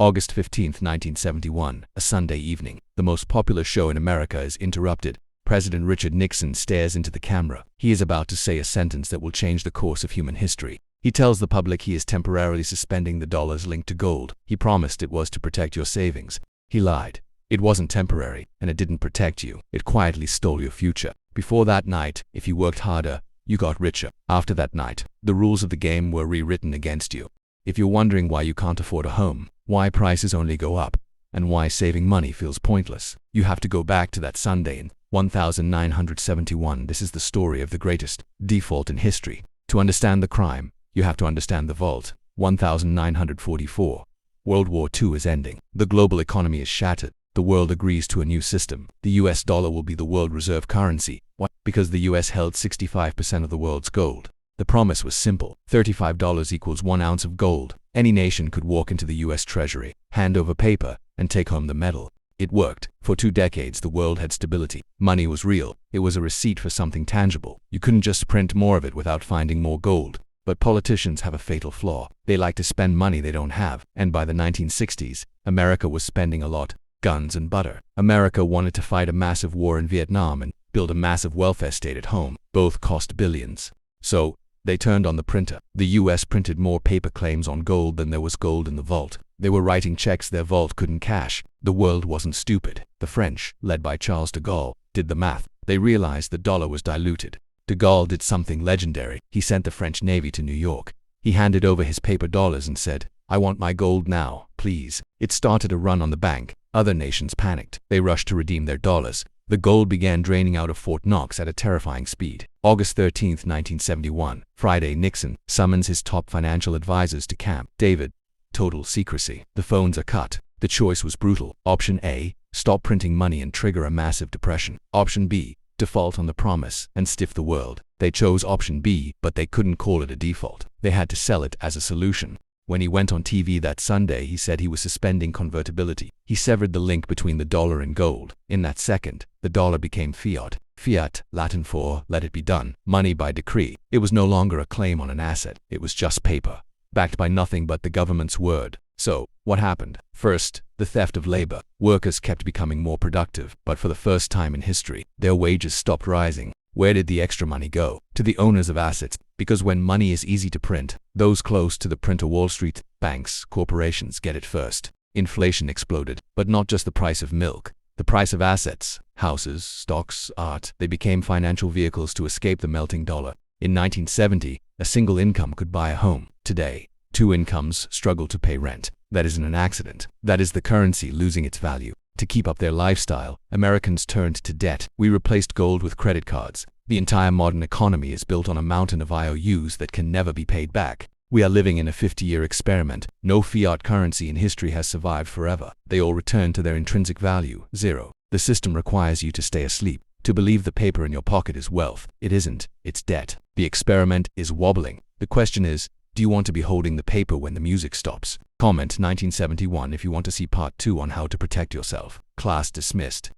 August 15, 1971, a Sunday evening. The most popular show in America is interrupted. President Richard Nixon stares into the camera. He is about to say a sentence that will change the course of human history. He tells the public he is temporarily suspending the dollars linked to gold. He promised it was to protect your savings. He lied. It wasn't temporary, and it didn't protect you. It quietly stole your future. Before that night, if you worked harder, you got richer. After that night, the rules of the game were rewritten against you. If you're wondering why you can't afford a home, why prices only go up, and why saving money feels pointless, you have to go back to that Sunday in 1971. This is the story of the greatest default in history. To understand the crime, you have to understand the vault. 1944. World War II is ending. The global economy is shattered. The world agrees to a new system. The US dollar will be the world reserve currency. Why? Because the US held 65% of the world's gold. The promise was simple. $35 equals 1 ounce of gold. Any nation could walk into the US Treasury, hand over paper, and take home the medal. It worked. For 2 decades, the world had stability. Money was real. It was a receipt for something tangible. You couldn't just print more of it without finding more gold. But politicians have a fatal flaw. They like to spend money they don't have. And by the 1960s, America was spending a lot. Guns and butter. America wanted to fight a massive war in Vietnam and build a massive welfare state at home. Both cost billions. So, they turned on the printer. The US printed more paper claims on gold than there was gold in the vault. They were writing checks their vault couldn't cash. The world wasn't stupid. The French, led by Charles de Gaulle, did the math. They realized the dollar was diluted. De Gaulle did something legendary. He sent the French Navy to New York. He handed over his paper dollars and said, "I want my gold now, please." It started a run on the bank. Other nations panicked. They rushed to redeem their dollars. The gold began draining out of Fort Knox at a terrifying speed. August 13, 1971. Friday, Nixon summons his top financial advisors to Camp David. Total secrecy. The phones are cut. The choice was brutal. Option A, stop printing money and trigger a massive depression. Option B, default on the promise and stiff the world. They chose option B, but they couldn't call it a default. They had to sell it as a solution. When he went on TV that Sunday, he said he was suspending convertibility. He severed the link between the dollar and gold. In that second, the dollar became fiat. Fiat, Latin for let it be done. Money by decree. It was no longer a claim on an asset. It was just paper, backed by nothing but the government's word. So, what happened? First, the theft of labor. Workers kept becoming more productive, but for the first time in history, their wages stopped rising. Where did the extra money go? To the owners of assets. Because when money is easy to print, those close to the printer Wall Street, banks, corporations get it first. Inflation exploded, but not just the price of milk. The price of assets, houses, stocks, art, they became financial vehicles to escape the melting dollar. In 1970, a single income could buy a home. Today, 2 incomes struggle to pay rent. That isn't an accident. That is the currency losing its value. To keep up their lifestyle, Americans turned to debt. We replaced gold with credit cards. The entire modern economy is built on a mountain of IOUs that can never be paid back. We are living in a 50-year experiment. No fiat currency in history has survived forever. They all return to their intrinsic value, zero. The system requires you to stay asleep, to believe the paper in your pocket is wealth. It isn't, it's debt. The experiment is wobbling. The question is, do you want to be holding the paper when the music stops? Comment 1971 if you want to see part 2 on how to protect yourself. Class dismissed.